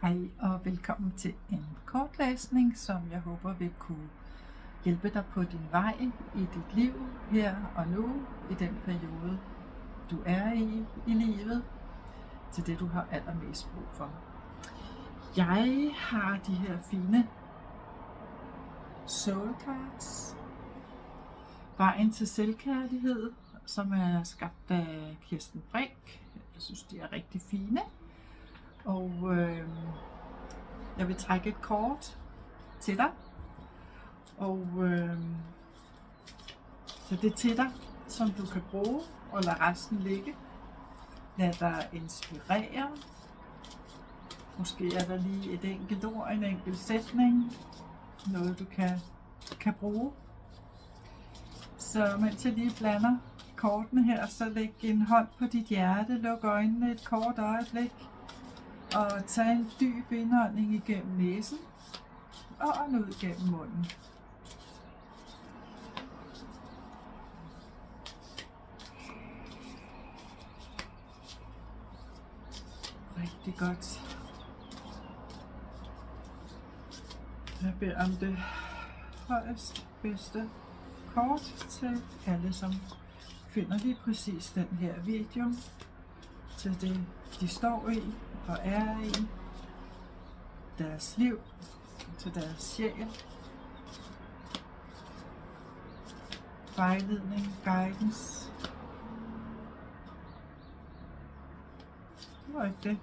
Hej og velkommen til en kortlæsning, som jeg håber vil kunne hjælpe dig på din vej i dit liv her og nu, i den periode, du er i livet, til det, du har allermest brug for. Jeg har de her fine soul cards. Vejen til selvkærlighed, som er skabt af Kirsten Brink. Jeg synes, de er rigtig fine. Og jeg vil trække et kort til dig. Og så det er til dig, som du kan bruge og lade resten ligge. Lad dig inspirere. Måske er der lige et enkelt ord, en enkelt sætning. Noget du kan bruge. Så mens jeg lige blander kortene her, så læg en hånd på dit hjerte. Luk øjnene et kort øjeblik. Og tag en dyb indånding igennem næsen og ud gennem munden. Rigtig godt. Jeg beder om det højeste, bedste kort til alle, som finder lige præcis den her video, til det, de står i og er i, deres liv, til deres sjæl, vejledning, guidance. Det var ikke det.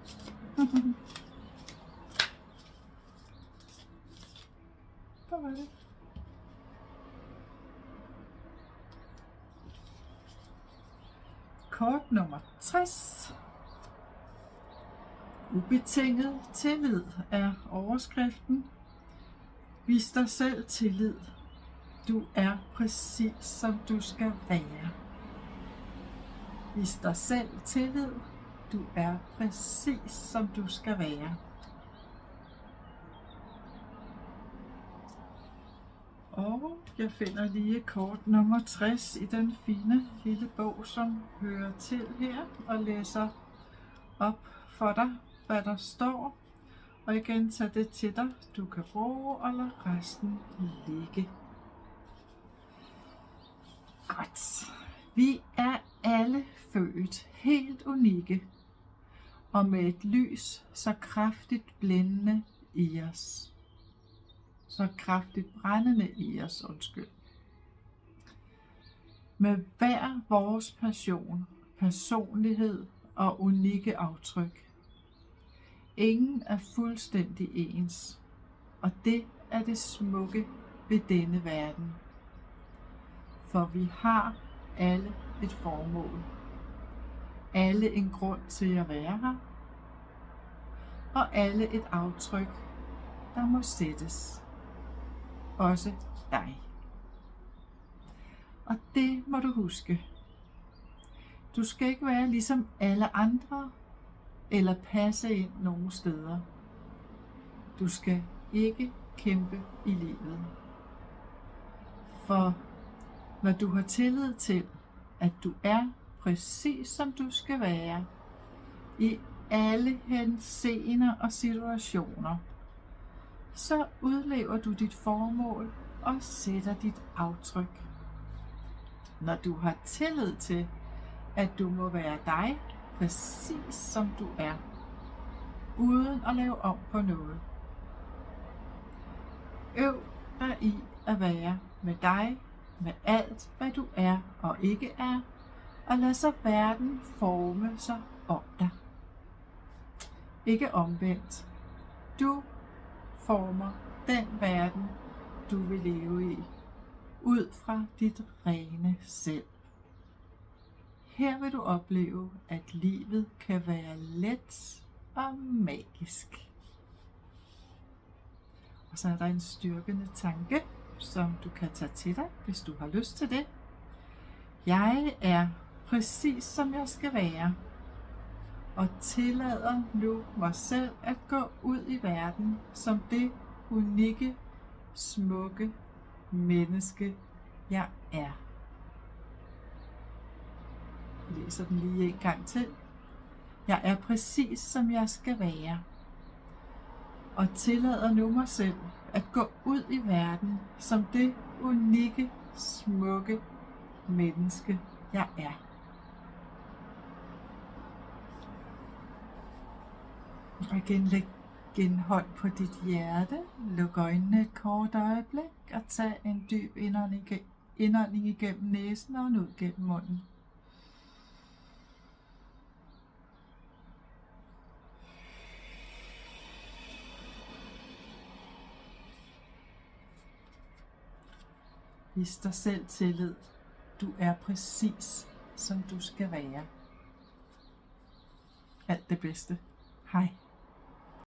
Der var det. Kort nummer 60. Ubetinget tillid er overskriften. Vis dig selv tillid. Du er præcis som du skal være. Vis dig selv tillid. Du er præcis som du skal være. Og jeg finder lige kort nummer 60 i den fine lille bog, som hører til her, og læser op for dig, hvad der står. Og igen, tag det til dig, du kan bruge, og lad resten ligge. Godt. Vi er alle født helt unikke, og med et lys så kraftigt blændende i os. Så kraftigt brændende i os, Med hver vores passion, personlighed og unikke aftryk. Ingen er fuldstændig ens, og det er det smukke ved denne verden. For vi har alle et formål. Alle en grund til at være her. Og alle et aftryk, der må sættes. Også dig. Og det må du huske. Du skal ikke være ligesom alle andre, eller passe ind nogen steder. Du skal ikke kæmpe i livet. For når du har tillid til, at du er præcis som du skal være, i alle henseender og situationer, så udlever du dit formål og sætter dit aftryk. Når du har tillid til, at du må være dig, præcis som du er, uden at lave om på noget. Øv dig i at være med dig, med alt, hvad du er og ikke er, og lad så verden forme sig om dig. Ikke omvendt. Du former den verden, du vil leve i, ud fra dit rene selv. Her vil du opleve, at livet kan være let og magisk. Og så er der en styrkende tanke, som du kan tage til dig, hvis du har lyst til det. Jeg er præcis som jeg skal være, og tillader nu mig selv at gå ud i verden som det unikke, smukke menneske, jeg er. Jeg læser den lige en gang til. Jeg er præcis som jeg skal være, og tillader nu mig selv at gå ud i verden som det unikke, smukke menneske, jeg er. Og igen læg hånd på dit hjerte, luk øjnene et kort øjeblik og tag en dyb indånding igennem næsen og ud gennem munden. Vis dig selv tillid. Du er præcis, som du skal være. Alt det bedste. Hej.